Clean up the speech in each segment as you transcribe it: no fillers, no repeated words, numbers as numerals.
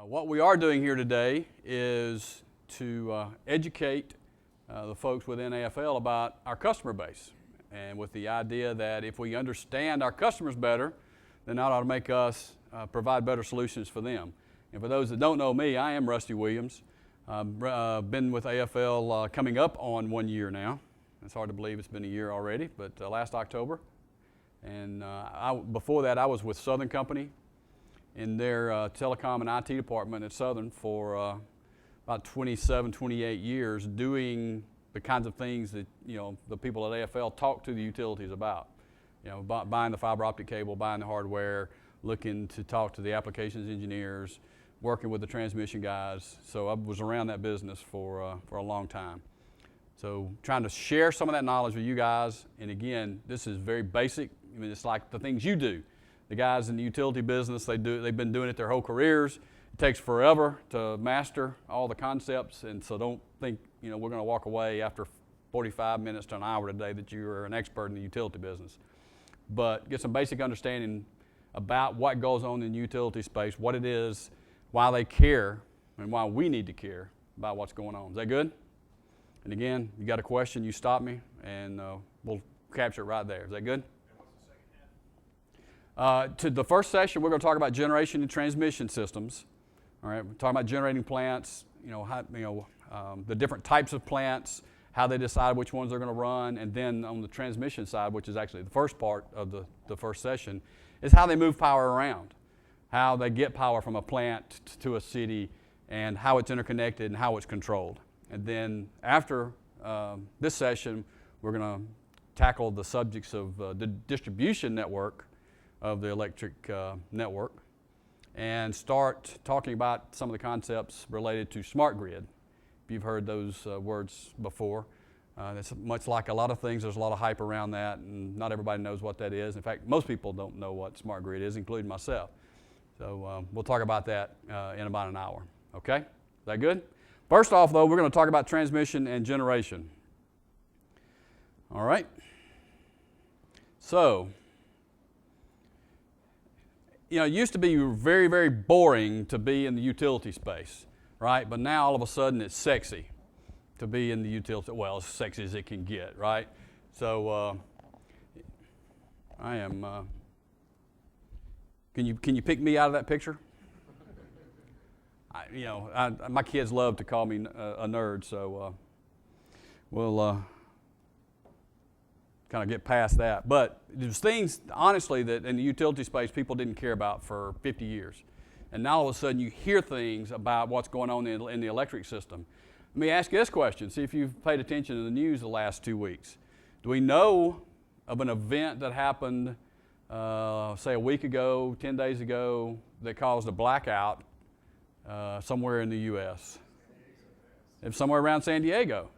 What we are doing here today is to educate the folks within AFL about our customer base, and with the idea that if we understand our customers better, then that ought to make us provide better solutions for them. And for those that don't know me, I am Rusty Williams. I've been with AFL coming up on 1 year now. It's hard to believe it's been a year already, but last October. And before that, I was with Southern Company in their telecom and IT department at Southern for about 27, 28 years, doing the kinds of things that the people at AFL talk to the utilities about. Buying the fiber optic cable, buying the hardware, looking to talk to the applications engineers, working with the transmission guys. So I was around that business for a long time. So trying to share some of that knowledge with you guys. And again, this is very basic. I mean, it's like the things you do. The guys in the utility business, they've been doing it their whole careers. It takes forever to master all the concepts, and so don't think we're going to walk away after 45 minutes to an hour today that you're an expert in the utility business. But get some basic understanding about what goes on in the utility space, what it is, why they care, and why we need to care about what's going on. Is that good? And again, you got a question, you stop me, and we'll capture it right there. Is that good? To the first session, we're going to talk about generation and transmission systems. All right, we're talking about generating plants, the different types of plants, how they decide which ones they're going to run, and then on the transmission side, which is actually the first part of the first session, is how they move power around, how they get power from a plant to a city, and how it's interconnected and how it's controlled. And then after this session, we're going to tackle the subjects of the distribution network of the electric network, and start talking about some of the concepts related to smart grid. If you've heard those words before, it's much like a lot of things. There's a lot of hype around that, and not everybody knows what that is. In fact, most people don't know what smart grid is, including myself. So we'll talk about that in about an hour. Okay? Is that good? First off, though, we're going to talk about transmission and generation. All right? So, it used to be very, very boring to be in the utility space, right? But now all of a sudden it's sexy to be in the utility. Well, as sexy as it can get, right? So I am. Can you pick me out of that picture? My kids love to call me a nerd, so we'll kind of get past that. But there's things, honestly, that in the utility space people didn't care about for 50 years. And now all of a sudden you hear things about what's going on in the electric system. Let me ask you this question. See if you've paid attention to the news the last 2 weeks. Do we know of an event that happened, say a week ago, 10 days ago, that caused a blackout somewhere in the U.S.? It's somewhere around San Diego.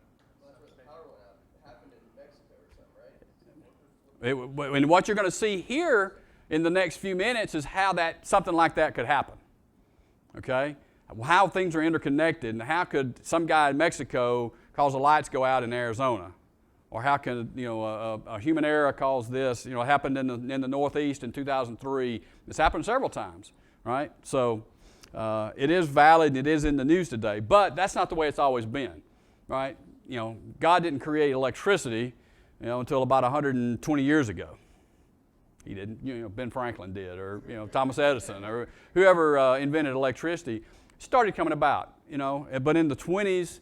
And what you're going to see here in the next few minutes is how something like that could happen. Okay? How things are interconnected, and how could some guy in Mexico cause the lights go out in Arizona? Or how can a human error cause this? It happened in the Northeast in 2003. It's happened several times, right? So it is valid and it is in the news today, but that's not the way it's always been, right? God didn't create electricity until about 120 years ago. He didn't. Ben Franklin did, or Thomas Edison, or whoever invented electricity. Started coming about, But in the 20s,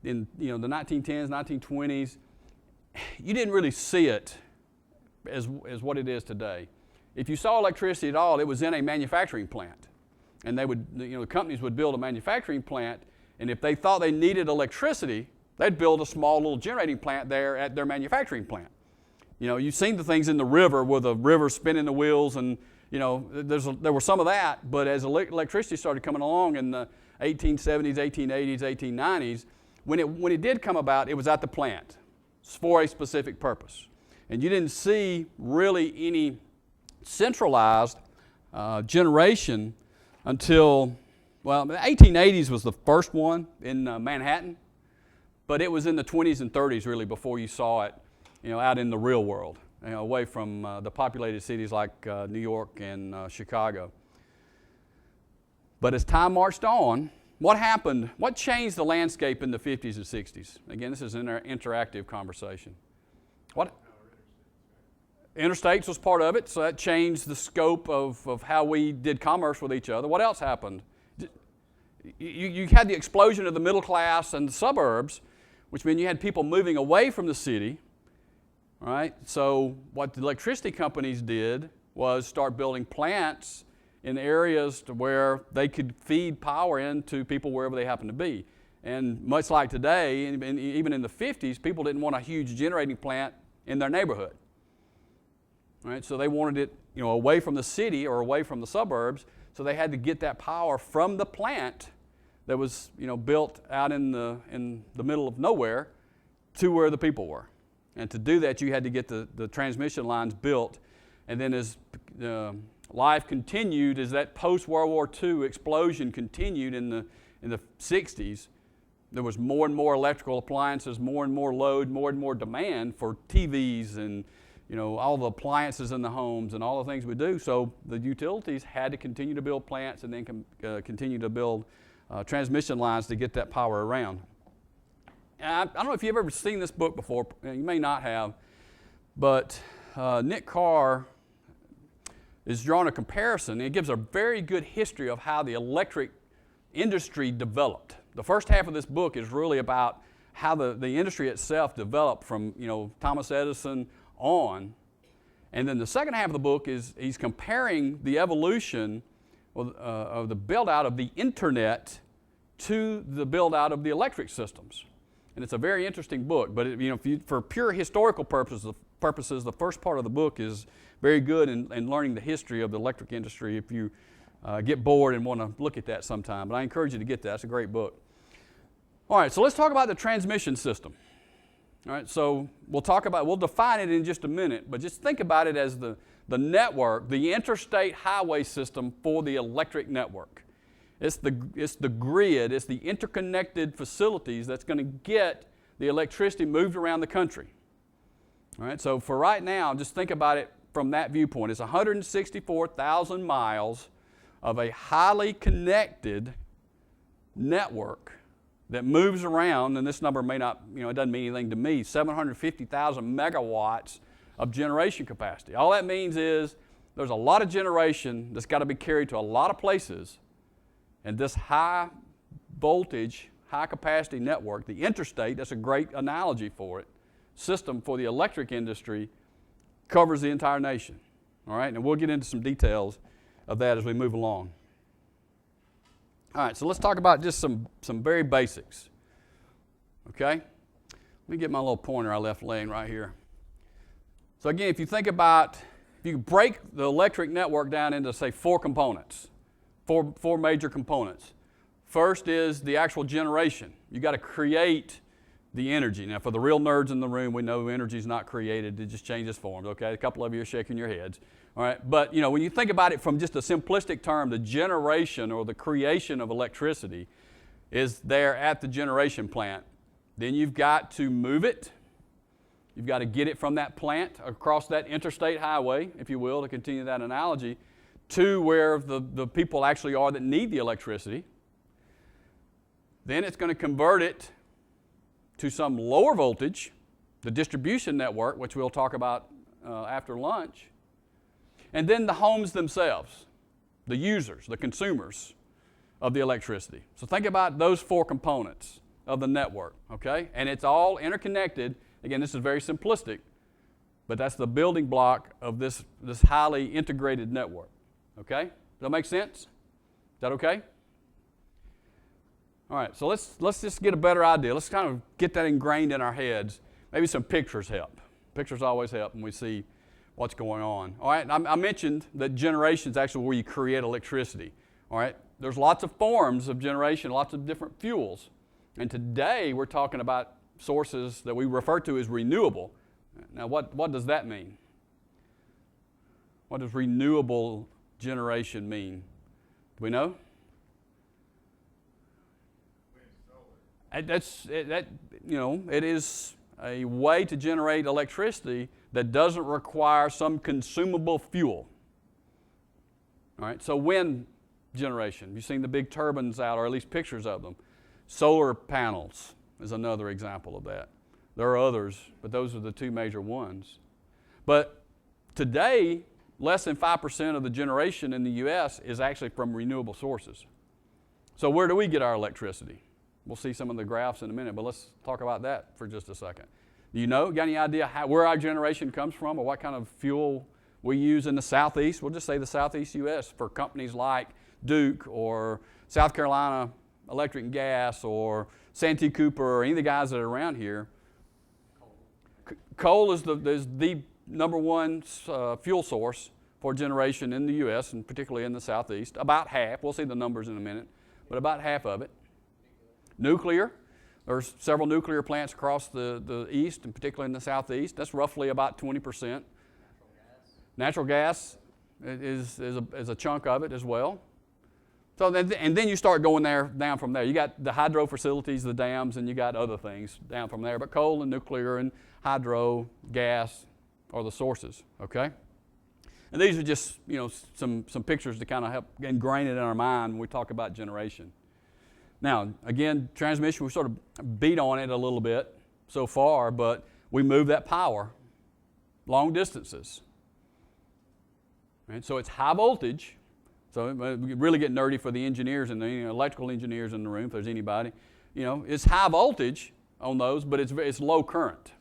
in the 1910s, 1920s, you didn't really see it as what it is today. If you saw electricity at all, it was in a manufacturing plant, and they would, the companies would build a manufacturing plant, and if they thought they needed electricity, they'd build a small little generating plant there at their manufacturing plant. You've seen the things in the river with the river spinning the wheels, and there was some of that. But as electricity started coming along in the 1870s, 1880s, 1890s, when it did come about, it was at the plant for a specific purpose, and you didn't see really any centralized generation until the 1880s was the first one in Manhattan. But it was in the 20s and 30s really before you saw it, out in the real world, away from the populated cities like New York and Chicago. But as time marched on, what happened? What changed the landscape in the 50s and 60s? Again, this is an interactive conversation. What? Interstates was part of it, so that changed the scope of how we did commerce with each other. What else happened? You had the explosion of the middle class and the suburbs, which meant you had people moving away from the city, right? So what the electricity companies did was start building plants in areas to where they could feed power into people wherever they happen to be. And much like today, and even in the 50s, people didn't want a huge generating plant in their neighborhood. Right? So they wanted it, away from the city or away from the suburbs, so they had to get that power from the plant that was, built out in the middle of nowhere to where the people were. And to do that, you had to get the transmission lines built. And then as life continued, as that post-World War II explosion continued in the 60s, there was more and more electrical appliances, more and more load, more and more demand for TVs and all the appliances in the homes and all the things we do. So the utilities had to continue to build plants and then continue to build transmission lines to get that power around. And I don't know if you've ever seen this book before. You may not have. But Nick Carr is drawing a comparison. And it gives a very good history of how the electric industry developed. The first half of this book is really about how the industry itself developed from Thomas Edison on. And then the second half of the book is he's comparing the evolution of the build-out of the internet to the build-out of the electric systems. And it's a very interesting book, but for pure historical purposes, the first part of the book is very good in learning the history of the electric industry if you get bored and want to look at that sometime. But I encourage you to get that. It's a great book. All right, so let's talk about the transmission system. All right, so we'll define it in just a minute, but just think about it as the network, the interstate highway system for the electric network. It's the grid, it's the interconnected facilities that's going to get the electricity moved around the country. All right, so for right now, just think about it from that viewpoint. It's 164,000 miles of a highly connected network that moves around, and this number may not, it doesn't mean anything to me, 750,000 megawatts of generation capacity. All that means is there's a lot of generation that's got to be carried to a lot of places, and this high voltage, high capacity network, the interstate, that's a great analogy for it, system for the electric industry covers the entire nation. All right, and we'll get into some details of that as we move along. All right, so let's talk about just some very basics. Okay? Let me get my little pointer I left laying right here. So again, if you break the electric network down into, say, four components, four major components. First is the actual generation. You got to create the energy. Now, for the real nerds in the room, we know energy is not created, it just changes forms, okay? A couple of you are shaking your heads. All right, but when you think about it from just a simplistic term, the generation or the creation of electricity is there at the generation plant. Then you've got to move it. You've got to get it from that plant across that interstate highway, if you will, to continue that analogy, to where the people actually are that need the electricity. Then it's going to convert it to some lower voltage, the distribution network, which we'll talk about after lunch. And then the homes themselves, the users, the consumers of the electricity. So think about those four components of the network, okay? And it's all interconnected. Again, this is very simplistic, but that's the building block of this highly integrated network, okay? Does that make sense? Is that okay? All right, so let's just get a better idea. Let's kind of get that ingrained in our heads. Maybe some pictures help. Pictures always help when we see what's going on. All right, I mentioned that generation is actually where you create electricity. All right, there's lots of forms of generation, lots of different fuels. And today we're talking about sources that we refer to as renewable. Now, what does that mean? What does renewable generation mean? Do we know? It is a way to generate electricity that doesn't require some consumable fuel. All right, so wind generation. You've seen the big turbines out, or at least pictures of them. Solar panels is another example of that. There are others, but those are the two major ones. But today, less than 5% of the generation in the U.S. is actually from renewable sources. So where do we get our electricity? We'll see some of the graphs in a minute, but let's talk about that for just a second. Do you know, got any idea where our generation comes from, or what kind of fuel we use in the Southeast? We'll just say the Southeast U.S. for companies like Duke or South Carolina Electric and Gas or Santee Cooper or any of the guys that are around here. Coal is the number one fuel source for generation in the U.S. and particularly in the Southeast. About half. We'll see the numbers in a minute, but about half of it. Nuclear. There's several nuclear plants across the east and particularly in the Southeast. That's roughly about 20%. Natural gas is a chunk of it as well. So then you start going down from there. You got the hydro facilities, the dams, and you got other things down from there. But coal and nuclear and hydro, gas are the sources. Okay. And these are just some pictures to kind of help ingrain it in our mind when we talk about generation. Now again, transmission, we sort of beat on it a little bit so far, but we move that power long distances. Right? So it's high voltage. So we really get nerdy for the engineers and the electrical engineers in the room, if there's anybody. It's high voltage on those, but it's low current.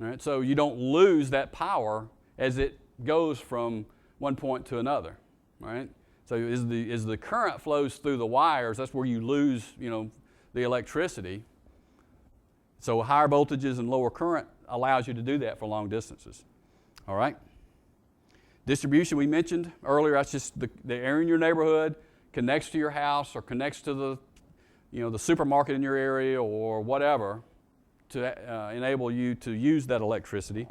All right? So you don't lose that power as it goes from one point to another. Right? So as the current flows through the wires, that's where you lose the electricity. So higher voltages and lower current allows you to do that for long distances. All right? Distribution we mentioned earlier, that's just the area in your neighborhood connects to your house or connects to the supermarket in your area or whatever to enable you to use that electricity.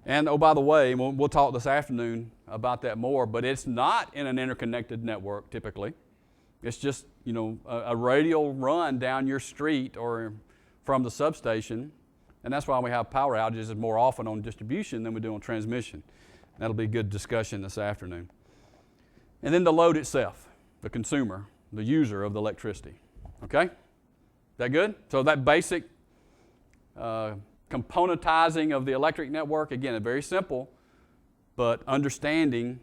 And oh, by the way, we'll talk this afternoon about that more, but it's not in an interconnected network typically. It's just a radial run down your street or from the substation, and that's why we have power outages more often on distribution than we do on transmission. That'll be a good discussion this afternoon. And then the load itself, the consumer, the user of the electricity. Okay? Is that good? So that basic componentizing of the electric network, again, it's very simple, but understanding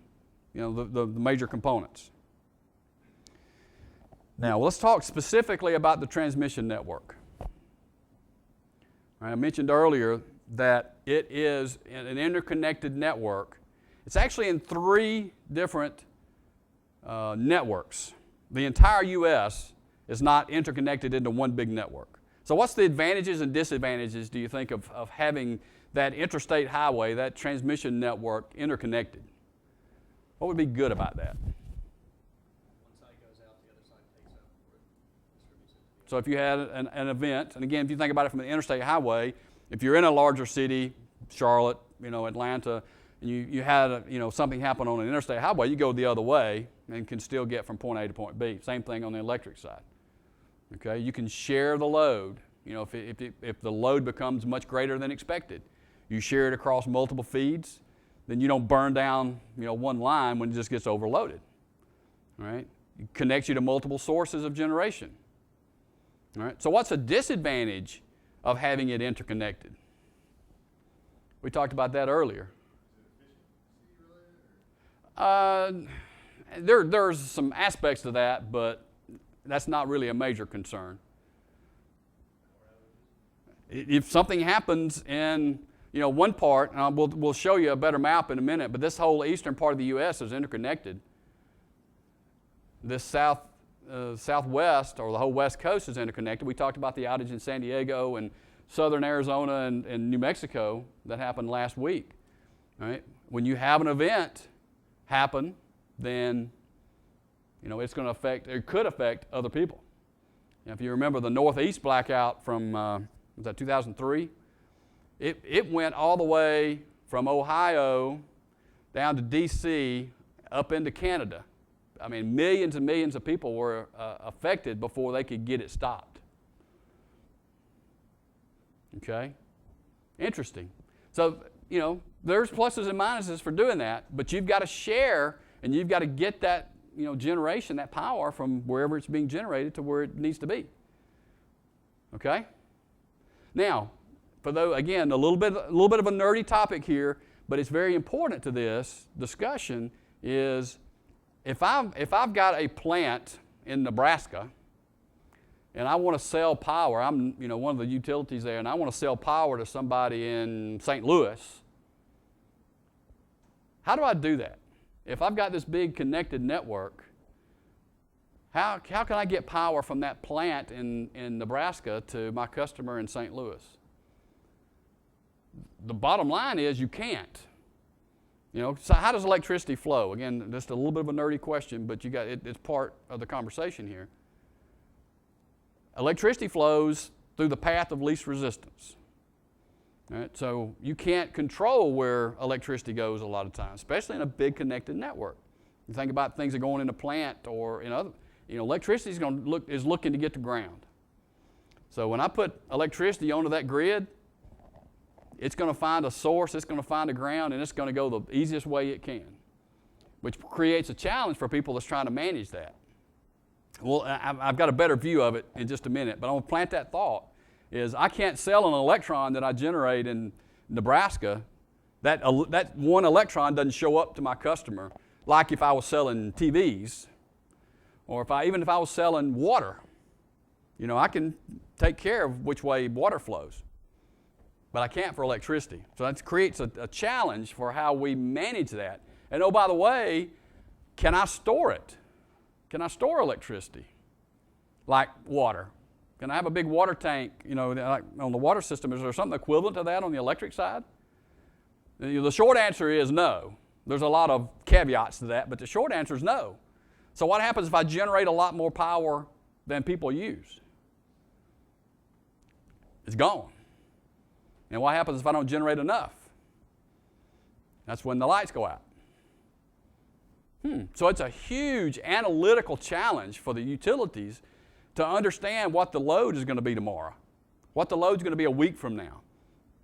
the major components. Now, let's talk specifically about the transmission network. I mentioned earlier that it is an interconnected network. It's actually in 3 different networks. The entire U.S. is not interconnected into one big network. So what's the advantages and disadvantages, do you think, of having that interstate highway, that transmission network interconnected? What would be good about that? One side goes out, the other side takes out before it distributes it. So if you had an event, and again, if you think about it from the interstate highway, if you're in a larger city, Charlotte, Atlanta, and you had something happen on an interstate highway, you go the other way and can still get from point A to point B. Same thing on the electric side. Okay, you can share the load. If the load becomes much greater than expected, you share it across multiple feeds. Then you don't burn down one line when it just gets overloaded. All right, it connects you to multiple sources of generation. All right, so what's a disadvantage of having it interconnected? We talked about that earlier. There's some aspects to that, but that's not really a major concern. If something happens in one part, and we'll show you a better map in a minute, but this whole eastern part of the U.S. is interconnected. This southwest, or the whole west coast, is interconnected. We talked about the outage in San Diego and southern Arizona and New Mexico that happened last week. Right? When you have an event happen, then it's going to affect, it could affect other people. If you remember the Northeast blackout from, was that 2003? It went all the way from Ohio down to D.C. up into Canada. I mean, millions and millions of people were affected before they could get it stopped. Okay? Interesting. So, there's pluses and minuses for doing that, but you've got to share and you've got to get that, generation, that power from wherever it's being generated to where it needs to be. Okay? Now, again, a little bit of a nerdy topic here, but it's very important to this discussion is if I've got a plant in Nebraska and I want to sell power, I'm one of the utilities there, and I want to sell power to somebody in St. Louis, how do I do that? If I've got this big connected network, how can I get power from that plant in Nebraska to my customer in St. Louis? The bottom line is you can't. So how does electricity flow? Again, just a little bit of a nerdy question, but it's part of the conversation here. Electricity flows through the path of least resistance. All right? So you can't control where electricity goes a lot of times, especially in a big connected network. You think about things that are going in a plant or in other, electricity is looking to get to ground. So when I put electricity onto that grid, it's going to find a source, it's going to find a ground, and it's going to go the easiest way it can, which creates a challenge for people that's trying to manage that. Well, I've got a better view of it in just a minute, but I'm going to plant that thought, is I can't sell an electron that I generate in Nebraska. That one electron doesn't show up to my customer like if I was selling TVs or even if I was selling water. I can take care of which way water flows, but I can't for electricity. So that creates a challenge for how we manage that. And oh, by the way, can I store it? Can I store electricity like water? Can I have a big water tank, like on the water system? Is there something equivalent to that on the electric side? The short answer is no. There's a lot of caveats to that, but the short answer is no. So what happens if I generate a lot more power than people use? It's gone. And what happens if I don't generate enough? That's when the lights go out. So it's a huge analytical challenge for the utilities to understand what the load is going to be tomorrow, what the load is going to be a week from now.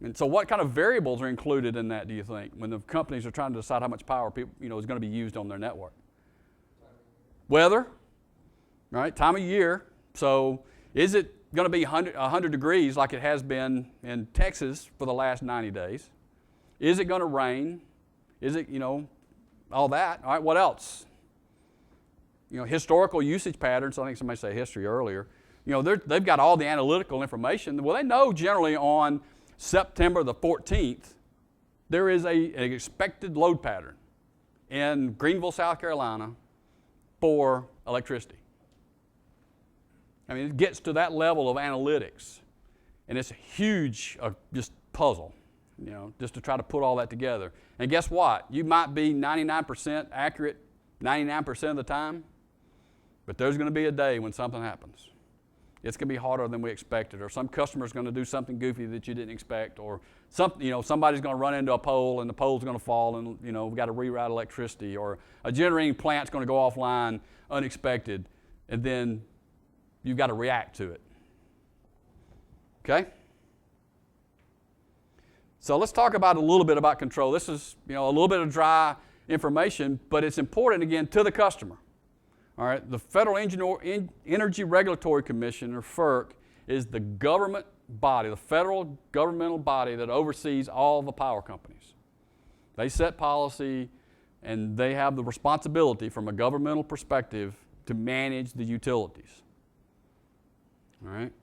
And so what kind of variables are included in that, do you think, when the companies are trying to decide how much power is going to be used on their network? Weather, right? Time of year. So is it going to be 100 degrees like it has been in Texas for the last 90 days? Is it going to rain? Is it, all that? All right, what else? Historical usage patterns. I think somebody said history earlier. They've got all the analytical information. Well, they know generally on September the 14th, there is an expected load pattern in Greenville, South Carolina for electricity. I mean, it gets to that level of analytics. And it's a huge just puzzle, just to try to put all that together. And guess what? You might be 99% accurate 99% of the time, but there's going to be a day when something happens. It's going to be harder than we expected, or some customer's going to do something goofy that you didn't expect, or somebody's going to run into a pole and the pole's going to fall and we've got to reroute electricity, or a generating plant's going to go offline unexpected, and then you've got to react to it. Okay? So let's talk about a little bit about control. This is a little bit of dry information, but it's important again to the customer. All right, the Federal Energy Regulatory Commission, or FERC, is the government body, the federal governmental body that oversees all the power companies. They set policy, and they have the responsibility from a governmental perspective to manage the utilities. All right,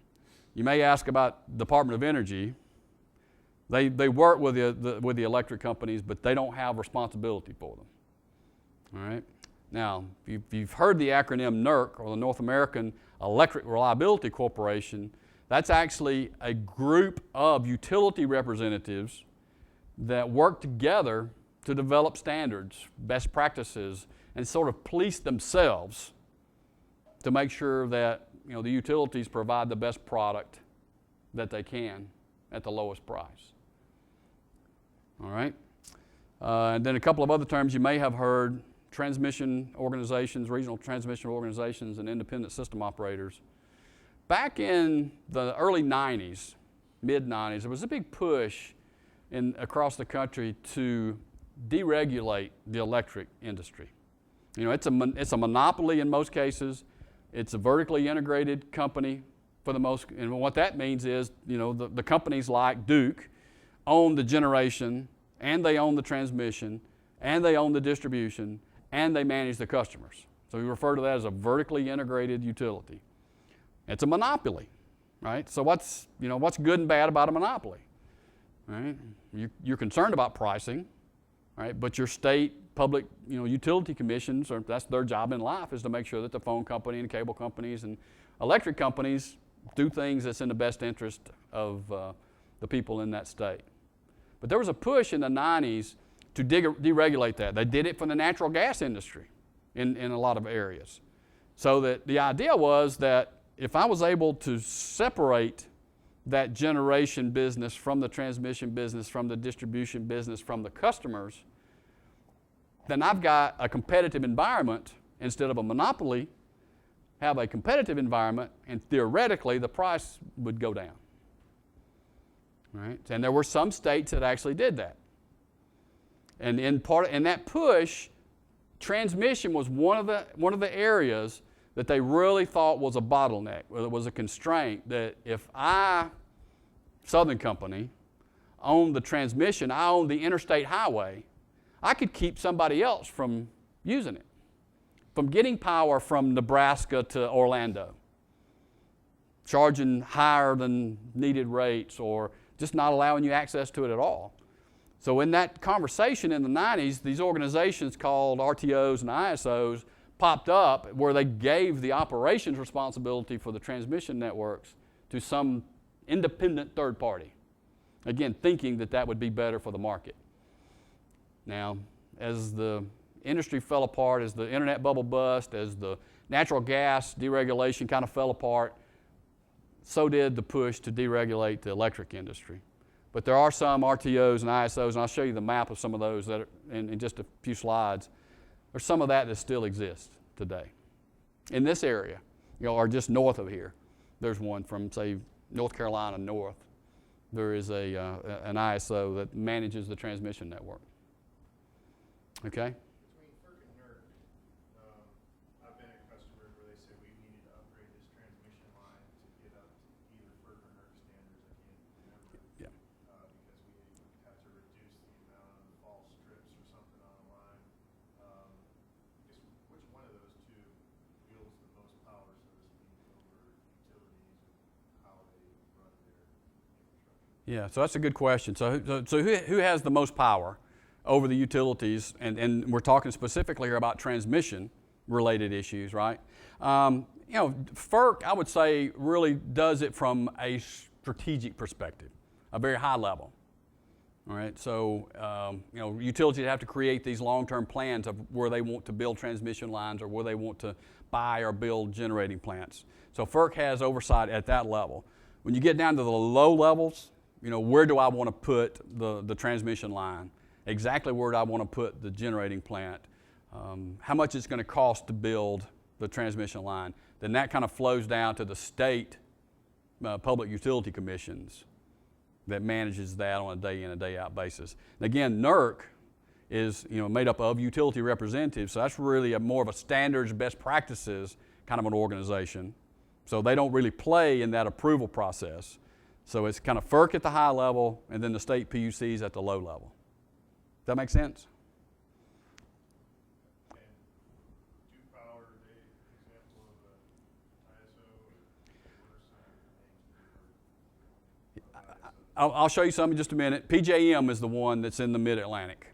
you may ask about Department of Energy. They work with the electric companies, but they don't have responsibility for them. All right. Now, if you've heard the acronym NERC, or the North American Electric Reliability Corporation, that's actually a group of utility representatives that work together to develop standards, best practices, and sort of police themselves to make sure that the utilities provide the best product that they can at the lowest price. All right? And then a couple of other terms you may have heard: transmission organizations, regional transmission organizations, and independent system operators. Back in the early 90s, mid-90s, there was a big push across the country to deregulate the electric industry. You know, it's a monopoly in most cases. It's a vertically integrated company for the most, and what that means is, you know, the companies like Duke own the generation, and they own the transmission, and they own the distribution, and they manage the customers. So we refer to that as a vertically integrated utility. It's a monopoly, right? So what's good and bad about a monopoly, right? You're concerned about pricing, right? But your state public, utility commissions, that's their job in life, is to make sure that the phone company and cable companies and electric companies do things that's in the best interest of the people in that state. But there was a push in the 90s to deregulate that. They did it for the natural gas industry in a lot of areas. So that the idea was that if I was able to separate that generation business from the transmission business, from the distribution business, from the customers, then I've got a competitive environment instead of a monopoly, have a competitive environment, and theoretically the price would go down. Right? And there were some states that actually did that. And in that push, transmission was one of the areas that they really thought was a bottleneck, or it was a constraint, that if I, Southern Company, owned the transmission, I owned the interstate highway, I could keep somebody else from using it, from getting power from Nebraska to Orlando, charging higher than needed rates or just not allowing you access to it at all. So in that conversation in the 90s, these organizations called RTOs and ISOs popped up where they gave the operations responsibility for the transmission networks to some independent third party. Again, thinking that that would be better for the market. Now, as the industry fell apart, as the internet bubble bust, as the natural gas deregulation kind of fell apart, so did the push to deregulate the electric industry. But there are some RTOs and ISOs, and I'll show you the map of some of those that are in just a few slides. There's some of that still exists today. In this area, or just north of here, there's one from, say, North Carolina north. There is an ISO that manages the transmission network. Okay? Between FERC and NERC, I've been at customers where they said we needed to upgrade this transmission line to get up to either FERC or NERC standards. I can't remember. Yeah. Because we would have to reduce the amount of false strips or something on the line. I guess which one of those two wields the most power, so to speak, over utilities and how they run their infrastructure? Yeah, so that's a good question. So who has the most power over the utilities? And we're talking specifically here about transmission-related issues, right? FERC, I would say, really does it from a strategic perspective, a very high level. All right, so utilities have to create these long-term plans of where they want to build transmission lines or where they want to buy or build generating plants. So FERC has oversight at that level. When you get down to the low levels, where do I want to put the transmission line? Exactly where do I want to put the generating plant? How much it's going to cost to build the transmission line? Then that kind of flows down to the state public utility commissions that manages that on a day in and day out basis. And again, NERC is made up of utility representatives, so that's really more of a standards, best practices kind of an organization. So they don't really play in that approval process. So it's kind of FERC at the high level and then the state PUCs at the low level. Does that make sense? And Duke Power, they example of an ISO, I'll show you some in just a minute. PJM is the one that's in the Mid-Atlantic.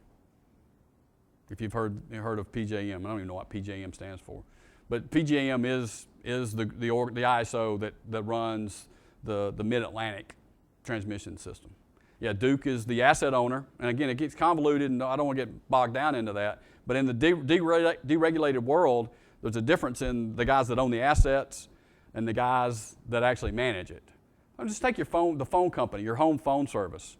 If you've heard of PJM, I don't even know what PJM stands for, but PJM is the ISO that runs the Mid-Atlantic transmission system. Yeah, Duke is the asset owner, and again, it gets convoluted, and I don't want to get bogged down into that, but in the deregulated world, there's a difference in the guys that own the assets and the guys that actually manage it. Just take the phone company, your home phone service.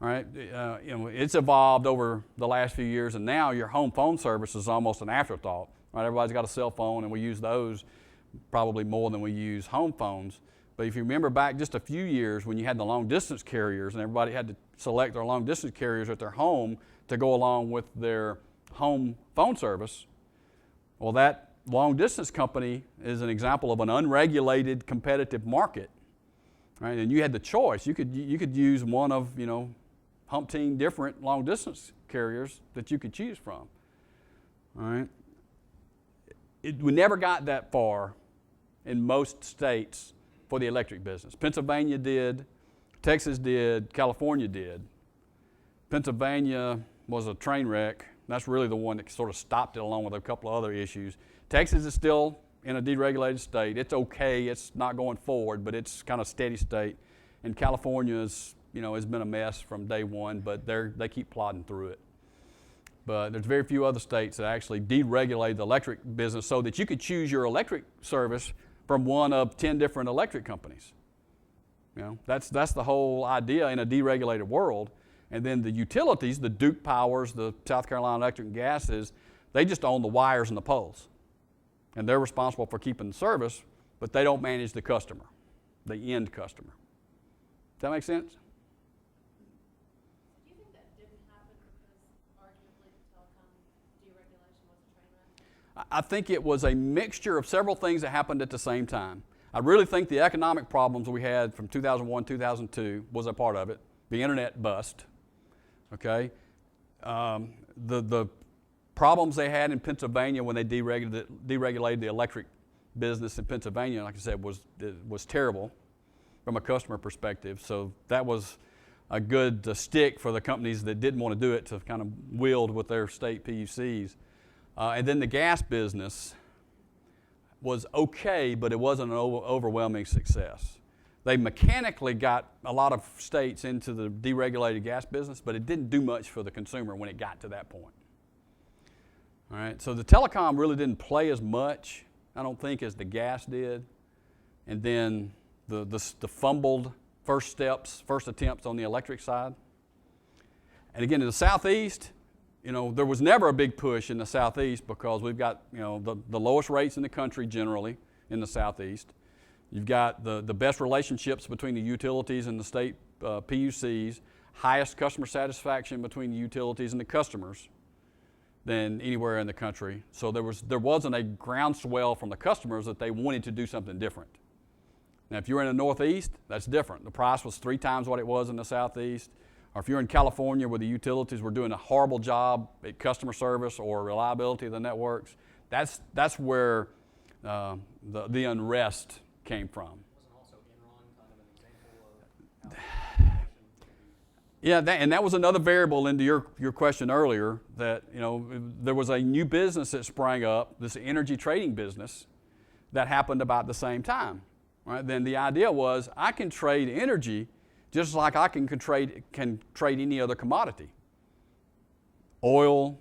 All right, it's evolved over the last few years, and now your home phone service is almost an afterthought. Right, everybody's got a cell phone, and we use those probably more than we use home phones. But if you remember back just a few years when you had the long-distance carriers and everybody had to select their long-distance carriers at their home to go along with their home phone service, Well, that long-distance company is an example of an unregulated competitive market, right? And you had the choice. You could use one of, umpteen different long-distance carriers that you could choose from, all right? We never got that far in most states for the electric business. Pennsylvania did, Texas did, California did. Pennsylvania was a train wreck. That's really the one that sort of stopped it, along with a couple of other issues. Texas is still in a deregulated state. It's okay. It's not going forward, but it's kind of steady state. And California is, has been a mess from day one, but they keep plodding through it. But there's very few other states that actually deregulate the electric business so that you could choose your electric service from one of 10 different electric companies. That's the whole idea in a deregulated world. And then the utilities, the Duke Powers, the South Carolina Electric and Gases, they just own the wires and the poles. And they're responsible for keeping the service, but they don't manage the customer, the end customer. Does that make sense? Do you think that didn't happen because arguably the telecom deregulation was a train wreck? I think it was a mixture of several things that happened at the same time. I really think the economic problems we had from 2001, 2002 was a part of it. The internet bust, okay? The problems they had in Pennsylvania when they deregulated the electric business in Pennsylvania, like I said, was terrible from a customer perspective. So that was a good stick for the companies that didn't want to do it to kind of wield with their state PUCs. And then the gas business was okay, but it wasn't an overwhelming success. They mechanically got a lot of states into the deregulated gas business, but it didn't do much for the consumer when it got to that point. All right, so the telecom really didn't play as much, I don't think, as the gas did. And then the fumbled first attempts on the electric side. And again, in the Southeast, there was never a big push in the Southeast because we've got, the lowest rates in the country generally in the Southeast. You've got the best relationships between the utilities and the state PUCs, highest customer satisfaction between the utilities and the customers than anywhere in the country. So there wasn't a groundswell from the customers that they wanted to do something different. Now, if you're in the Northeast, that's different. The price was 3 times what it was in the Southeast. Or if you're in California where the utilities were doing a horrible job at customer service or reliability of the networks, that's where the unrest came from. Wasn't also Enron kind of an example of how Yeah, and that was another variable into your question earlier, that there was a new business that sprang up, this energy trading business, that happened about the same time. Right? Then the idea was I can trade energy just like I can trade any other commodity. Oil,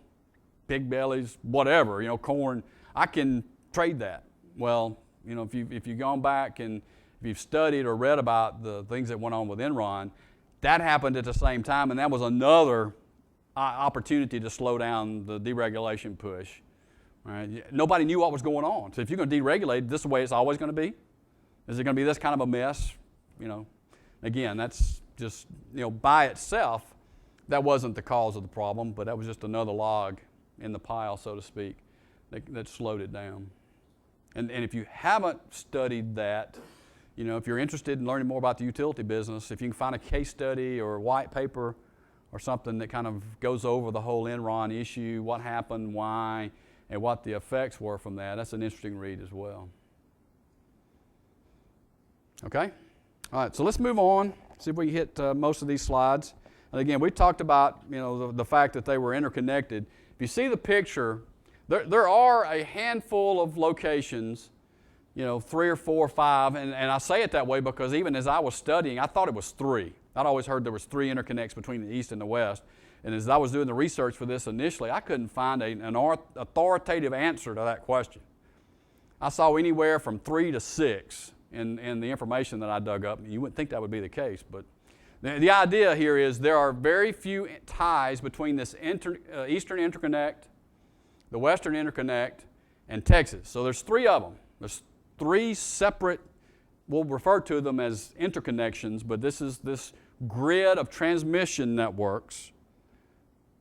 pig bellies, whatever, corn, I can trade that. Well, if you've gone back and if you've studied or read about the things that went on with Enron, that happened at the same time, and that was another opportunity to slow down the deregulation push. Right? Nobody knew what was going on. So if you're going to deregulate, this is the way it's always going to be. Is it going to be this kind of a mess? Again, that's just, by itself, that wasn't the cause of the problem, but that was just another log in the pile, so to speak, that slowed it down. And if you haven't studied that, if you're interested in learning more about the utility business, if you can find a case study or a white paper or something that kind of goes over the whole Enron issue, what happened, why, and what the effects were from that, that's an interesting read as well. Okay? All right, so let's move on, see if we can hit most of these slides. And again, we talked about the fact that they were interconnected. If you see the picture, there are a handful of locations, 3 or 4 or 5, and I say it that way because even as I was studying, I thought it was 3. I'd always heard there was 3 interconnects between the East and the West. And as I was doing the research for this initially, I couldn't find an authoritative answer to that question. I saw anywhere from 3 to 6 in the information that I dug up. You wouldn't think that would be the case, but the idea here is there are very few ties between this Eastern Interconnect, the Western Interconnect, and Texas. So there's 3 of them. There's 3 separate, we'll refer to them as interconnections, but this is this grid of transmission networks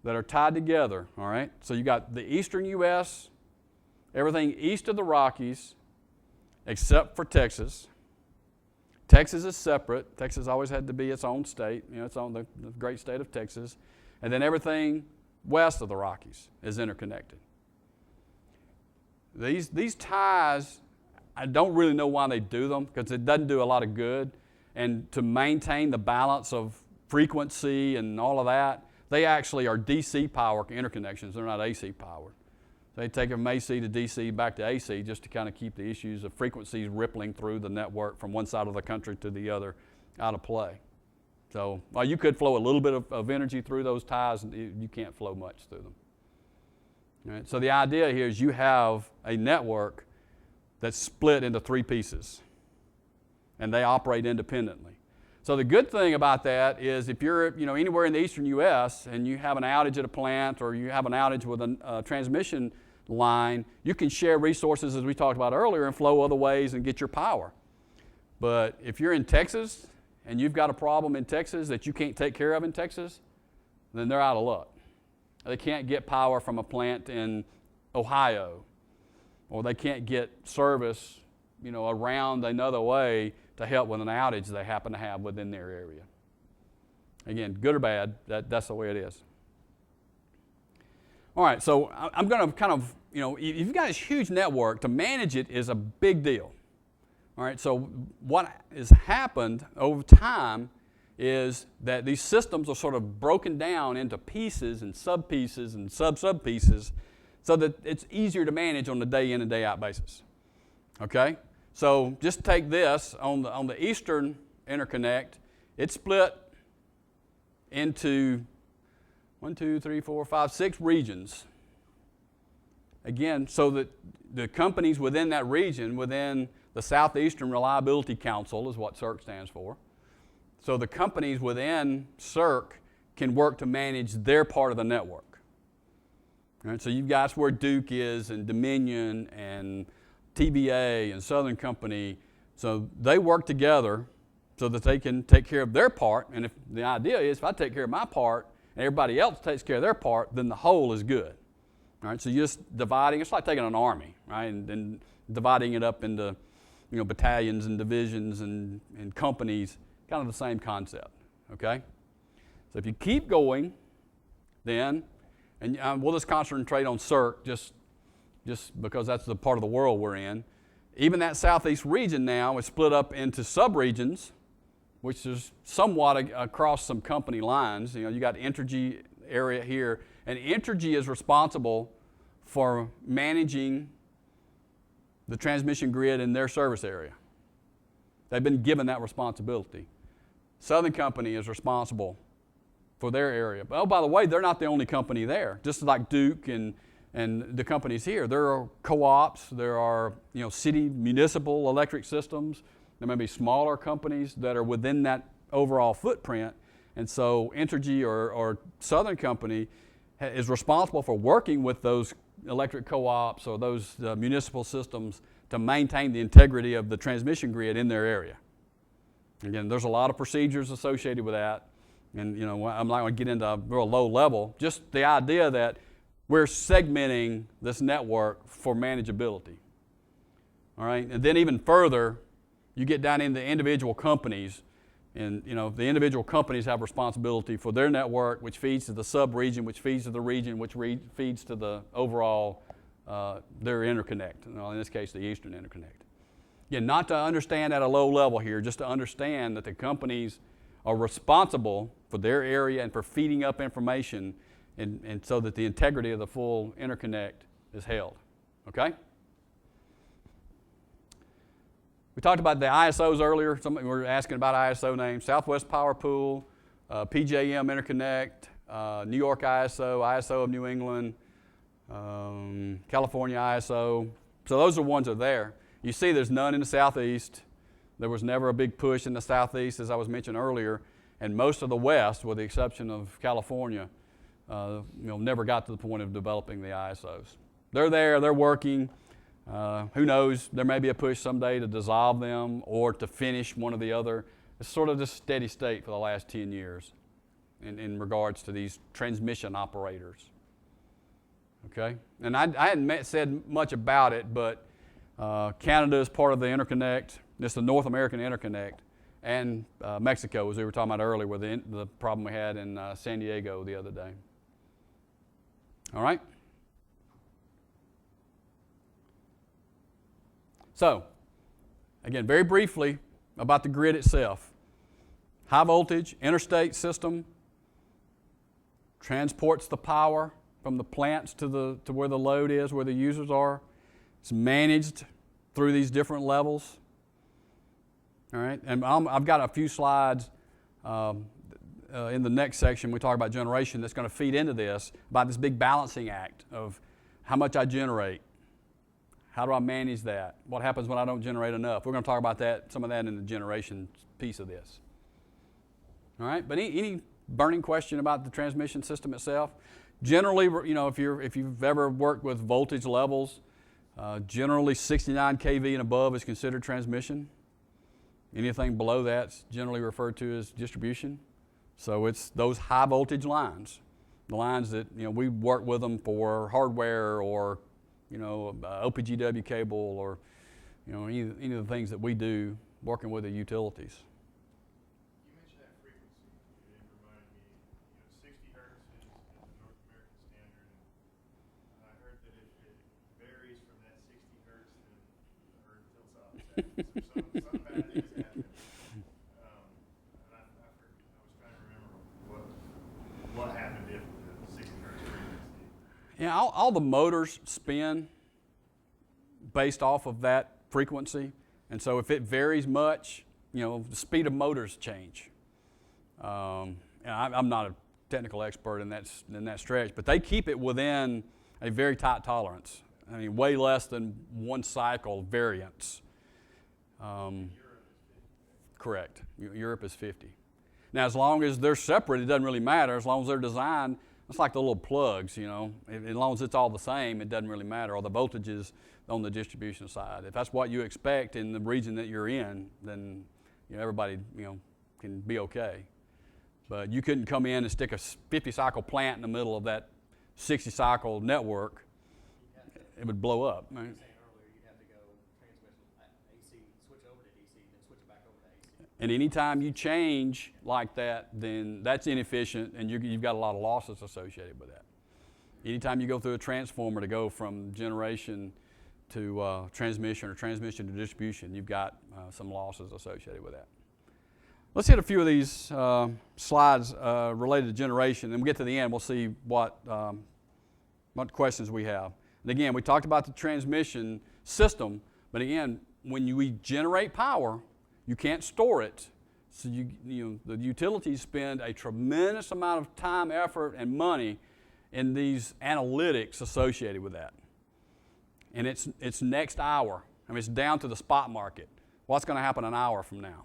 that are tied together, all right? So you got the Eastern U.S. everything east of the Rockies, except for Texas. Texas is separate. Texas always had to be its own state, its own, the great state of Texas. And then everything west of the Rockies is interconnected. These ties, I don't really know why they do them, because it doesn't do a lot of good. And to maintain the balance of frequency and all of that, they actually are DC power interconnections. They're not AC powered. They take them from AC to DC back to AC just to kind of keep the issues of frequencies rippling through the network from one side of the country to the other out of play. So while you could flow a little bit of energy through those ties, you can't flow much through them. All right? So the idea here is you have a network that's split into 3 pieces, and they operate independently. So the good thing about that is if you're anywhere in the eastern U.S. and you have an outage at a plant or you have an outage with a transmission line, you can share resources, as we talked about earlier, and flow other ways and get your power. But if you're in Texas and you've got a problem in Texas that you can't take care of in Texas, then they're out of luck. They can't get power from a plant in Ohio, or they can't get service, around another way to help with an outage they happen to have within their area. Again, good or bad, that's the way it is. All right, so I'm going to kind of, if you've got this huge network, to manage it is a big deal. All right, so what has happened over time is that these systems are sort of broken down into pieces and sub-pieces and sub-sub-pieces so that it's easier to manage on a day-in and day-out basis. Okay? So just take this, on the eastern interconnect, it's split into 6 regions. Again, so that the companies within that region, within the Southeastern Reliability Council is what CERC stands for. So the companies within CERC can work to manage their part of the network. All right, so you've got where Duke is, and Dominion, and TVA, and Southern Company. So they work together so that they can take care of their part. And if the idea is if I take care of my part and everybody else takes care of their part, then the whole is good. All right, so you're just dividing. It's like taking an army, right, and dividing it up into battalions and divisions and companies. Kind of the same concept. Okay. So if you keep going, then, and we'll just concentrate on CERC just because that's the part of the world we're in. Even that southeast region now is split up into subregions, which is somewhat across some company lines. You got Entergy area here, and Entergy is responsible for managing the transmission grid in their service area. They've been given that responsibility. Southern Company is responsible for their area. But, oh, by the way, they're not the only company there. Just like Duke and the companies here, there are co-ops, there are city municipal electric systems. There may be smaller companies that are within that overall footprint. And so Entergy or Southern Company is responsible for working with those electric co-ops or those municipal systems to maintain the integrity of the transmission grid in their area. Again, there's a lot of procedures associated with that. And I'm not going to get into a real low level. Just the idea that we're segmenting this network for manageability. All right? And then even further, you get down into individual companies. And the individual companies have responsibility for their network, which feeds to the sub-region, which feeds to the region, which feeds to the overall, their interconnect. In this case, the Eastern Interconnect. Again, not to understand at a low level here, just to understand that the companies are responsible for their area and for feeding up information and so that the integrity of the full interconnect is held. Okay? We talked about the ISOs earlier. Somebody were asking about ISO names. Southwest Power Pool, PJM Interconnect, New York ISO, ISO of New England, California ISO. So those are ones that are there. You see there's none in the Southeast. There was never a big push in the Southeast, as I was mentioning earlier. And most of the West, with the exception of California, never got to the point of developing the ISOs. They're there, they're working. Who knows, there may be a push someday to dissolve them or to finish one or the other. It's sort of just steady state for the last 10 years in regards to these transmission operators. Okay? And I hadn't said much about it, but Canada is part of the interconnect. It's the North American interconnect. And Mexico, as we were talking about earlier, with the problem we had in San Diego the other day. All right? So, again, very briefly about the grid itself. High voltage, interstate system, transports the power from the plants to where the load is, where the users are. It's managed through these different levels. All right, and I've got a few slides in the next section. We talk about generation that's going to feed into this, about this big balancing act of how much I generate. How do I manage that? What happens when I don't generate enough? We're going to talk about that, some of that in the generation piece of this. All right, but any burning question about the transmission system itself? Generally, if you've ever worked with voltage levels, generally 69 kV and above is considered transmission. Anything below that's generally referred to as distribution. So it's those high voltage lines, the lines that we work with them for hardware or OPGW cable or any of the things that we do working with the utilities. You mentioned that frequency, and it reminded me, 60 hertz is the North American standard, and I heard that if it varies from that 60 hertz, then the earth tilts off its axis, or some bad things happen. And I was trying to remember what happened if the 60 hertz frequency. Yeah, all the motors spin based off of that frequency, and so if it varies much, the speed of motors change. And I'm not a technical expert in that stretch, but they keep it within a very tight tolerance. I mean, way less than one cycle variance. Correct. Europe is 50. Now, as long as they're separate, it doesn't really matter. As long as they're designed, it's like the little plugs, As long as it's all the same, it doesn't really matter. Or the voltages on the distribution side. If that's what you expect in the region that you're in, then everybody can be okay. But you couldn't come in and stick a 50-cycle plant in the middle of that 60-cycle network. It would blow up. Right? You were saying earlier you'd have to go transmission AC, switch over to DC, then switch it back over to AC. And anytime you change like that, then that's inefficient, and you've got a lot of losses associated with that. Anytime you go through a transformer to go from generation to transmission or transmission to distribution, you've got some losses associated with that. Let's hit a few of these slides related to generation, and we'll get to the end. We'll see what questions we have. And again, we talked about the transmission system, but again, when we generate power, you can't store it. So the utilities spend a tremendous amount of time, effort, and money in these analytics associated with that. And it's next hour. I mean, it's down to the spot market. What's going to happen an hour from now?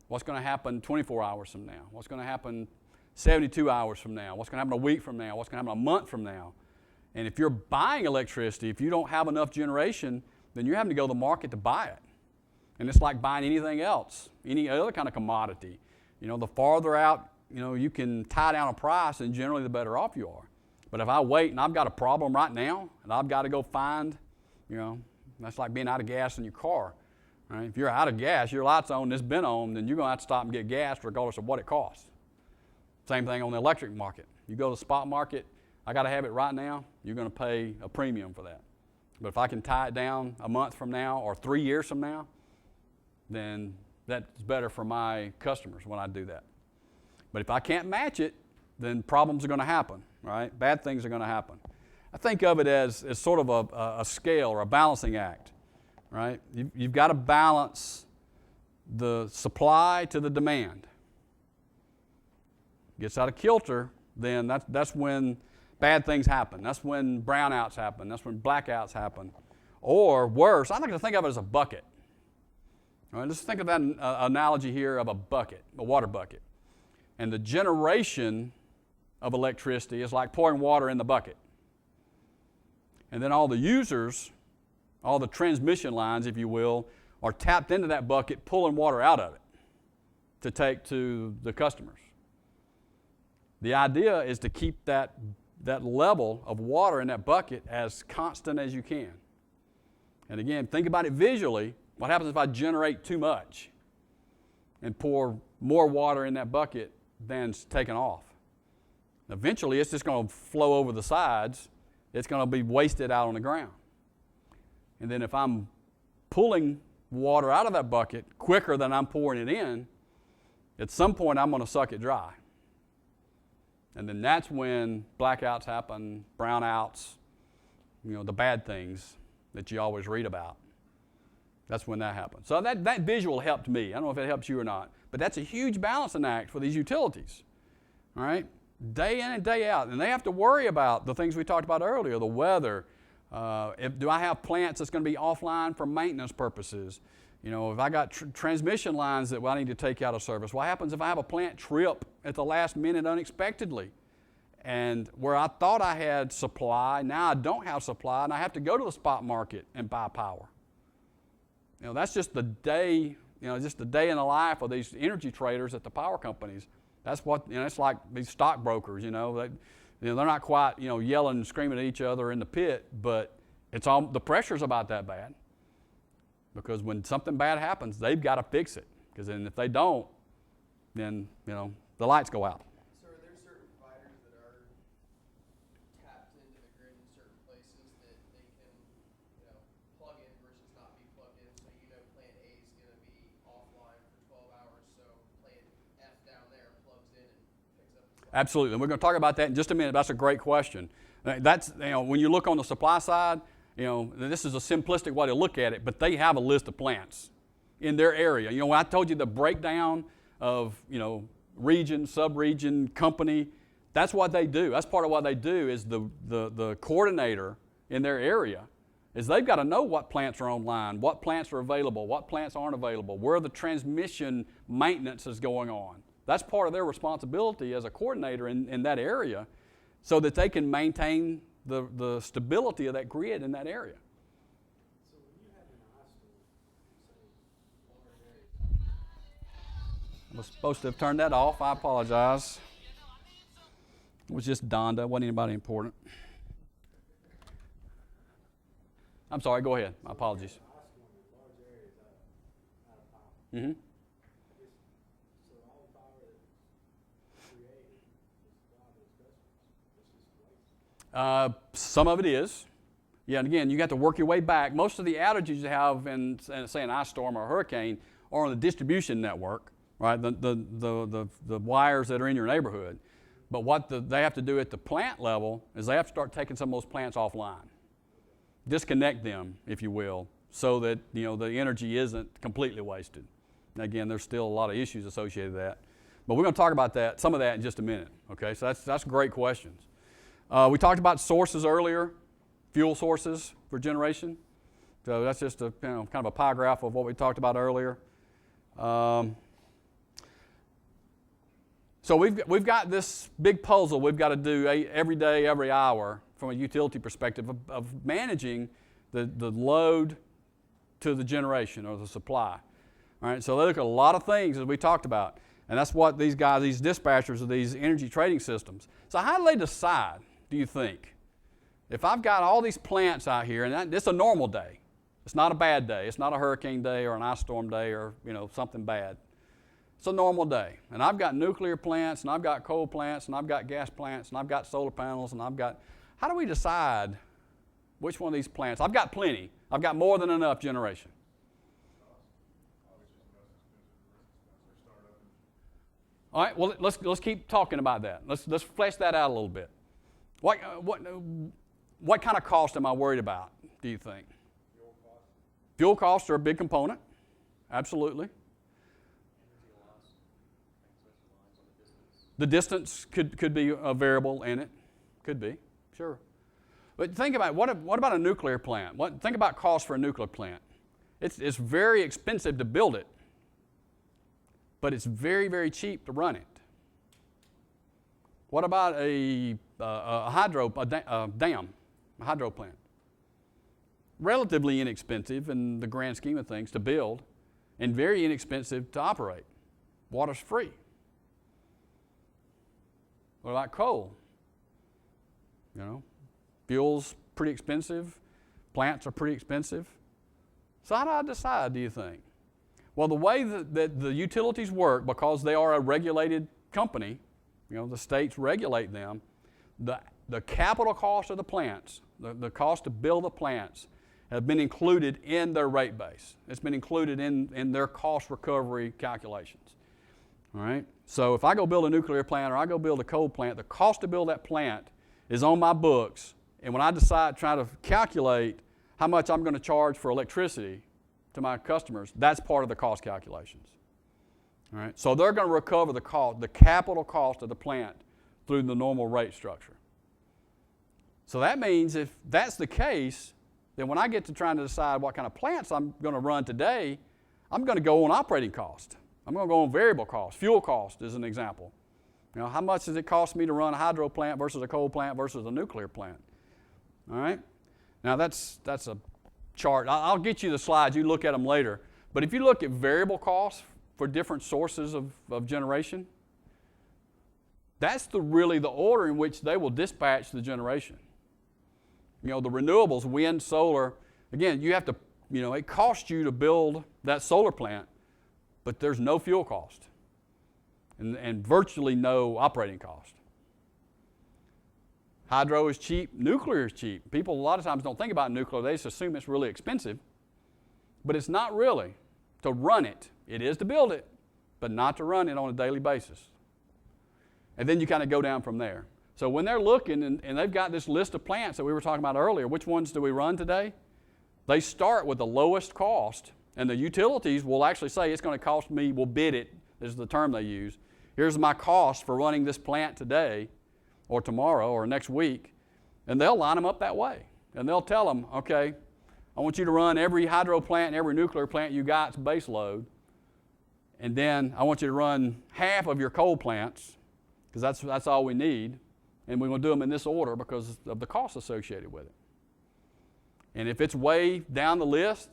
What's going to happen 24 hours from now? What's going to happen 72 hours from now? What's going to happen a week from now? What's going to happen a month from now? And if you're buying electricity, if you don't have enough generation, then you're having to go to the market to buy it. And it's like buying anything else, any other kind of commodity. The farther out, you can tie down a price, and generally the better off you are. But if I wait and I've got a problem right now, and I've got to go find, that's like being out of gas in your car. Right? If you're out of gas, your light's on, it's been on, then you're going to have to stop and get gas regardless of what it costs. Same thing on the electric market. You go to the spot market, I got to have it right now, you're going to pay a premium for that. But if I can tie it down a month from now or 3 years from now, then that's better for my customers when I do that. But if I can't match it, then problems are going to happen, right? Bad things are going to happen. I think of it as sort of a scale or a balancing act, right? You've got to balance the supply to the demand. Gets out of kilter, then that's when bad things happen. That's when brownouts happen. That's when blackouts happen. Or worse, I like to think of it as a bucket. All right, let's think of that analogy here of a bucket, a water bucket. And the generation of electricity is like pouring water in the bucket. And then all the users, all the transmission lines, if you will, are tapped into that bucket, pulling water out of it to take to the customers. The idea is to keep that that level of water in that bucket as constant as you can. And again, think about it visually. What happens if I generate too much and pour more water in that bucket than's taken off? Eventually, it's just going to flow over the sides. It's going to be wasted out on the ground. And then if I'm pulling water out of that bucket quicker than I'm pouring it in, at some point I'm going to suck it dry. And then that's when blackouts happen, brownouts, the bad things that you always read about. That's when that happens. So that visual helped me. I don't know if it helps you or not, but that's a huge balancing act for these utilities, all right? Day in and day out. And they have to worry about the things we talked about earlier, the weather. Do I have plants that's going to be offline for maintenance purposes? If I got transmission lines that I need to take out of service, what happens if I have a plant trip at the last minute unexpectedly? And where I thought I had supply, now I don't have supply, and I have to go to the spot market and buy power. That's just the day, just the day in the life of these energy traders at the power companies. That's what, it's like these stockbrokers, they're not quite, yelling and screaming at each other in the pit, but the pressure's about that bad. Because when something bad happens, they've got to fix it. Because then if they don't, then, the lights go out. So are there certain providers that are tapped into the grid in certain places that they can, plug in versus not be plugged in? So plant A is going to be offline for 12 hours, so plant F down there plugs in and picks up the slack. Absolutely. And we're going to talk about that in just a minute. That's a great question. That's, when you look on the supply side, this is a simplistic way to look at it, but they have a list of plants in their area. When I told you the breakdown of, region, sub-region, company, that's what they do. That's part of what they do is the coordinator in their area is they've got to know what plants are online, what plants are available, what plants aren't available, where the transmission maintenance is going on. That's part of their responsibility as a coordinator in that area so that they can maintain the stability of that grid in that area. So when you have an ice storm, I was supposed to have turned that off. I apologize. It was just Donda. It wasn't anybody important. I'm sorry. Go ahead. My apologies. Mm-hmm. Some of it is. Yeah, and again, you got to work your way back. Most of the outages you have in say, an ice storm or a hurricane are on the distribution network, right? The wires that are in your neighborhood. But what they have to do at the plant level is they have to start taking some of those plants offline. Disconnect them, if you will, so that the energy isn't completely wasted. And again, there's still a lot of issues associated with that. But we're going to talk about some of that in just a minute. Okay, so that's great questions. We talked about sources earlier, fuel sources for generation. So that's just a kind of a pie graph of what we talked about earlier. So we've got this big puzzle we've got to do every day, every hour from a utility perspective of managing the load to the generation or the supply. All right, so they look at a lot of things as we talked about. And that's what these guys, these dispatchers of these energy trading systems. So how do they decide, do you think? If I've got all these plants out here, and it's a normal day. It's not a bad day. It's not a hurricane day or an ice storm day or something bad. It's a normal day. And I've got nuclear plants, and I've got coal plants, and I've got gas plants, and I've got solar panels, and how do we decide which one of these plants? I've got plenty. I've got more than enough generation. All right, well, let's keep talking about that. Let's flesh that out a little bit. What kind of cost am I worried about, do you think? fuel costs. Fuel costs are a big component. Absolutely. Energy loss, transmission lines on the distance. The distance could be a variable in it. Could be, sure. But think about what about a nuclear plant? Think about cost for a nuclear plant. It's very expensive to build it, but it's very, very cheap to run it. What about a dam, a hydro plant? Relatively inexpensive in the grand scheme of things to build, and very inexpensive to operate. Water's free. What about coal? You know, fuel's pretty expensive. Plants are pretty expensive. So how do I decide, do you think? Well, the way that the utilities work, because they are a regulated company, you know, the states regulate them, the capital cost of the plants, the cost to build the plants, have been included in their rate base. It's been included in their cost recovery calculations. All right? So if I go build a nuclear plant or I go build a coal plant, the cost to build that plant is on my books. And when I try to calculate how much I'm going to charge for electricity to my customers, that's part of the cost calculations. All right? So they're going to recover the cost, the capital cost of the plant through the normal rate structure. So that means if that's the case, then when I get to trying to decide what kind of plants I'm going to run today, I'm going to go on operating cost. I'm going to go on variable cost. Fuel cost is an example. You know, how much does it cost me to run a hydro plant versus a coal plant versus a nuclear plant? All right? Now that's a chart. I'll get you the slides. You look at them later. But if you look at variable costs for different sources of generation, that's really the order in which they will dispatch the generation. You know, the renewables, wind, solar, again, you have to, you know, it costs you to build that solar plant, but there's no fuel cost and virtually no operating cost. Hydro is cheap, nuclear is cheap. People a lot of times don't think about nuclear, they just assume it's really expensive, but it's not really. To run it, it is to build it, but not to run it on a daily basis. And then you kind of go down from there. So when they're looking and they've got this list of plants that we were talking about earlier, which ones do we run today? They start with the lowest cost, and the utilities will actually say it's going to cost me, will bid it, is the term they use. Here's my cost for running this plant today or tomorrow or next week, and they'll line them up that way. And they'll tell them, okay, I want you to run every hydro plant and every nuclear plant you got's base load, and then I want you to run half of your coal plants, because that's all we need, and we're going to do them in this order because of the costs associated with it. And if it's way down the list,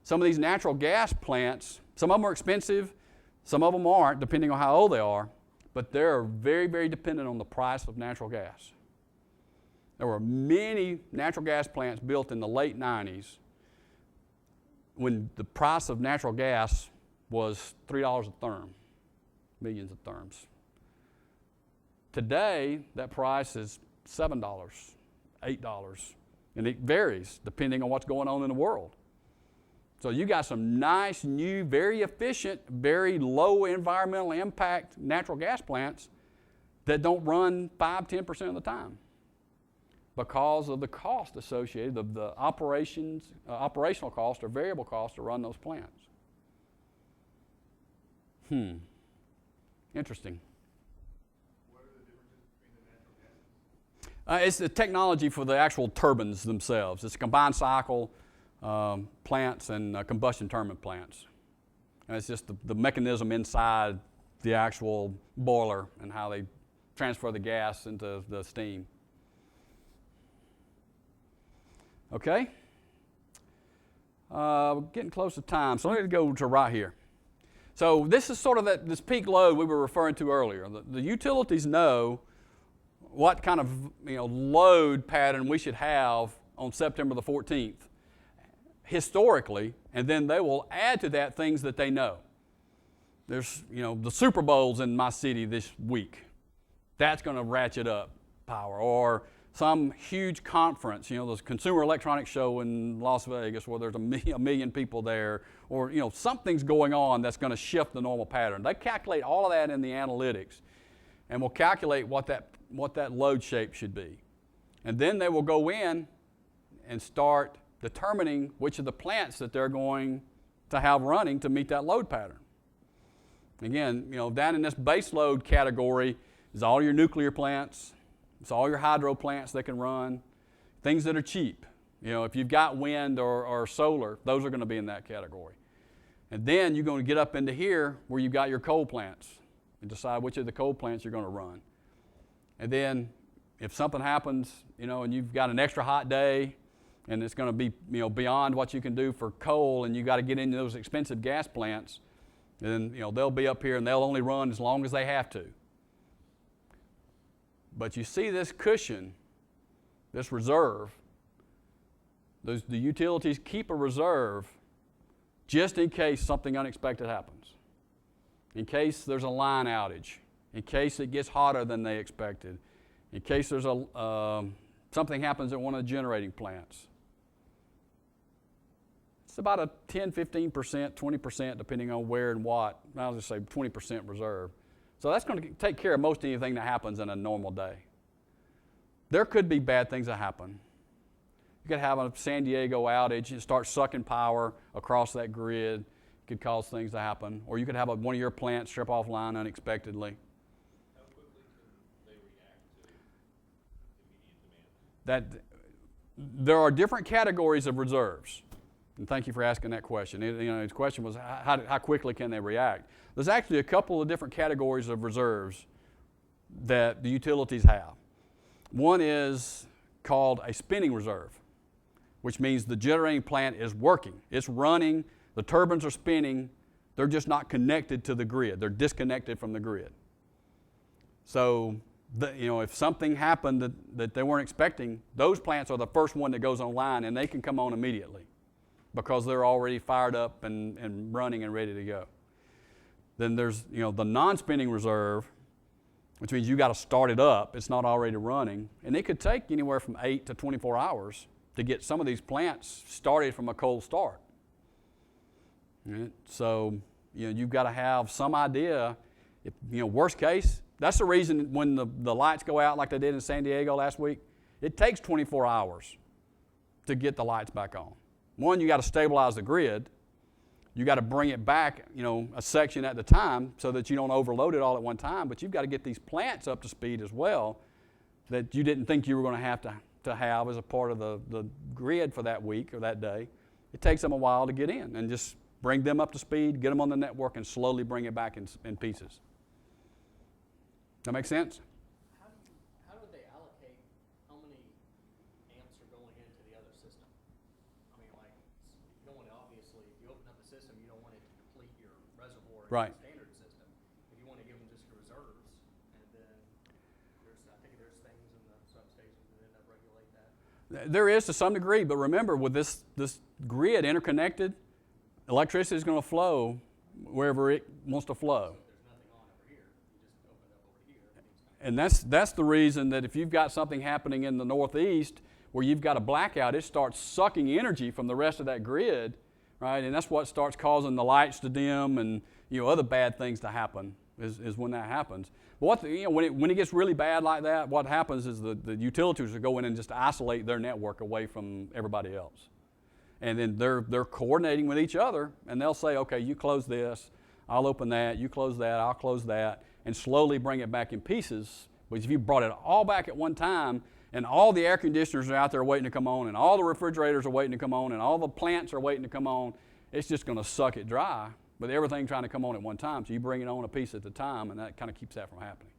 some of these natural gas plants, some of them are expensive, some of them aren't, depending on how old they are, but they're very, very dependent on the price of natural gas. There were many natural gas plants built in the late 90s when the price of natural gas was $3 a therm, millions of therms. Today, that price is $7, $8, and it varies depending on what's going on in the world. So you got some nice, new, very efficient, very low environmental impact natural gas plants that don't run 5-10% of the time because of the cost associated, of the operational cost or variable cost to run those plants. Interesting. It's the technology for the actual turbines themselves. It's combined cycle plants and combustion turbine plants. And it's just the mechanism inside the actual boiler and how they transfer the gas into the steam. Okay? Getting close to time, so let me go to right here. So this is sort of this peak load we were referring to earlier. The utilities know what kind of load pattern we should have on September the 14th historically, and then they will add to that things that they know. There's the Super Bowl's in my city this week. That's going to ratchet up power. Or some huge conference, the Consumer Electronics Show in Las Vegas where there's a million people there, or something's going on that's going to shift the normal pattern. They calculate all of that in the analytics and will calculate what that load shape should be. And then they will go in and start determining which of the plants that they're going to have running to meet that load pattern. Again, down in this base load category is all your nuclear plants, it's all your hydro plants that can run, things that are cheap. If you've got wind or solar, those are going to be in that category. And then you're going to get up into here where you've got your coal plants and decide which of the coal plants you're going to run. And then if something happens, and you've got an extra hot day and it's going to be, beyond what you can do for coal and you got to get into those expensive gas plants, then, they'll be up here and they'll only run as long as they have to. But you see this cushion this reserve, the utilities keep a reserve just in case something unexpected happens, in case there's a line outage, in case it gets hotter than they expected, in case there's something happens at one of the generating plants. It's about a 10, 15%, 20%, depending on where and what. I'll just say 20% reserve. So that's going to take care of most anything that happens in a normal day. There could be bad things that happen. You could have a San Diego outage and start sucking power across that grid. It could cause things to happen. Or you could have one of your plants strip offline unexpectedly. How quickly can they react to immediate demand? There are different categories of reserves. And thank you for asking that question. His question was, how quickly can they react? There's actually a couple of different categories of reserves that the utilities have. One is called a spinning reserve, which means the generating plant is working. It's running. The turbines are spinning. They're just not connected to the grid. They're disconnected from the grid. So, if something happened that they weren't expecting, those plants are the first one that goes online, and they can come on immediately because they're already fired up and running and ready to go. Then there's the non-spinning reserve, which means you got to start it up. It's not already running, and it could take anywhere from 8 to 24 hours to get some of these plants started from a cold start. Right? So you've got to have some idea. If, worst case, that's the reason when the lights go out like they did in San Diego last week, it takes 24 hours to get the lights back on. One, you got to stabilize the grid. You got to bring it back, a section at a time so that you don't overload it all at one time. But you've got to get these plants up to speed as well that you didn't think you were going to have as a part of the grid for that week or that day. It takes them a while to get in and just bring them up to speed, get them on the network, and slowly bring it back in pieces. That make sense? How do they allocate how many amps are going into the other system? I mean, like, you don't want to, obviously, if you open up the system, you don't want it to deplete your reservoir in Right. the standard system. But you want to give them just reserves, and then I think there's things in the substations that end up regulate that. There is to some degree, but remember, with this grid interconnected, electricity is going to flow wherever it wants to flow. And that's the reason that if you've got something happening in the Northeast where you've got a blackout, it starts sucking energy from the rest of that grid, right? And that's what starts causing the lights to dim and other bad things to happen is when that happens. But when it gets really bad like that, what happens is the utilities will go in and just isolate their network away from everybody else. And then they're coordinating with each other, and they'll say, okay, you close this, I'll open that, you close that, I'll close that, and slowly bring it back in pieces. But if you brought it all back at one time, and all the air conditioners are out there waiting to come on, and all the refrigerators are waiting to come on, and all the plants are waiting to come on, it's just going to suck it dry with everything trying to come on at one time. So you bring it on a piece at a time, and that kind of keeps that from happening.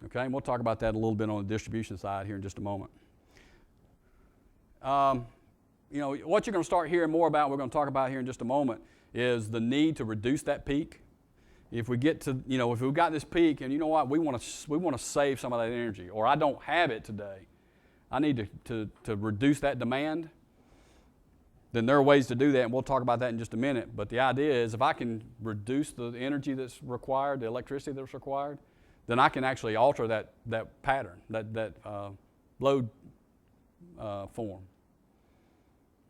Okay, and we'll talk about that a little bit on the distribution side here in just a moment. What you're going to start hearing more about, we're going to talk about here in just a moment, is the need to reduce that peak. If we get to, if we've got this peak and you know what, we want to save some of that energy, or I don't have it today, I need to reduce that demand, then there are ways to do that, and we'll talk about that in just a minute. But the idea is if I can reduce the energy that's required, the electricity that's required, then I can actually alter that pattern, that load form.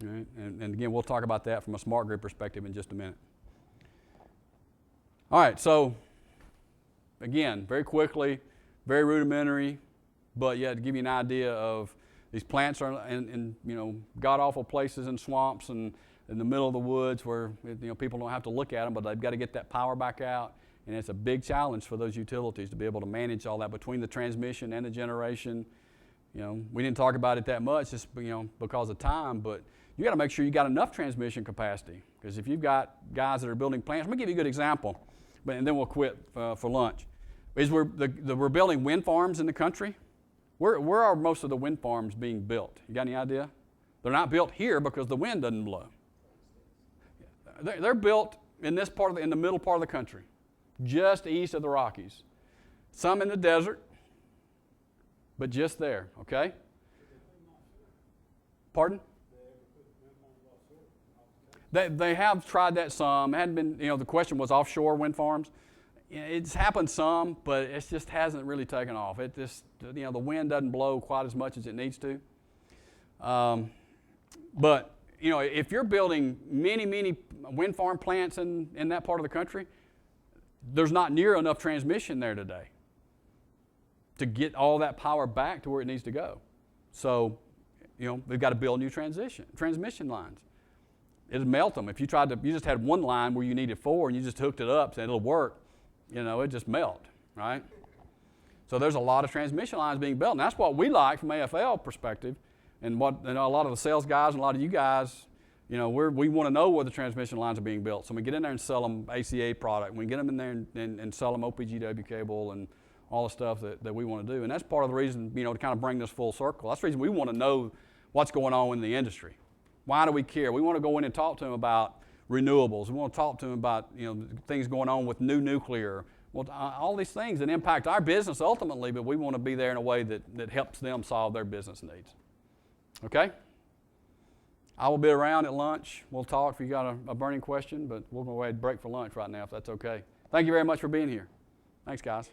All right? And again, we'll talk about that from a smart grid perspective in just a minute. All right, so again, very quickly, very rudimentary, but yeah, to give you an idea of these plants are in god-awful places and swamps and in the middle of the woods where people don't have to look at them, but they've got to get that power back out, and it's a big challenge for those utilities to be able to manage all that between the transmission and the generation. We didn't talk about it that much just because of time, but you got to make sure you got enough transmission capacity, because if you've got guys that are building plants, let me give you a good example. And then we'll quit for lunch. We're building wind farms in the country. Where are most of the wind farms being built? You got any idea? They're not built here because the wind doesn't blow. They're built in in the middle part of the country, just east of the Rockies. Some in the desert, but just there, okay? Pardon? They have tried that some. It hadn't been, the question was offshore wind farms. It's happened some, but it just hasn't really taken off. It just, the wind doesn't blow quite as much as it needs to. But, if you're building many wind farm plants in that part of the country, there's not near enough transmission there today to get all that power back to where it needs to go. So, they've got to build new transmission lines. It'd melt them. If you just had one line where you needed 4 and you just hooked it up and it'll work, it'd just melt, right? So there's a lot of transmission lines being built, and that's what we like from AFL perspective, and what a lot of the sales guys and a lot of you guys, we want to know where the transmission lines are being built. So we get in there and sell them ACA product. We get them in there and sell them OPGW cable and all the stuff that we want to do. And that's part of the reason, to kind of bring this full circle. That's the reason we want to know what's going on in the industry. Why do we care? We want to go in and talk to them about renewables. We want to talk to them about things going on with new nuclear. Well, all these things that impact our business ultimately, but we want to be there in a way that helps them solve their business needs. Okay? I will be around at lunch. We'll talk if you got a burning question, but we'll go ahead and break for lunch right now if that's okay. Thank you very much for being here. Thanks, guys.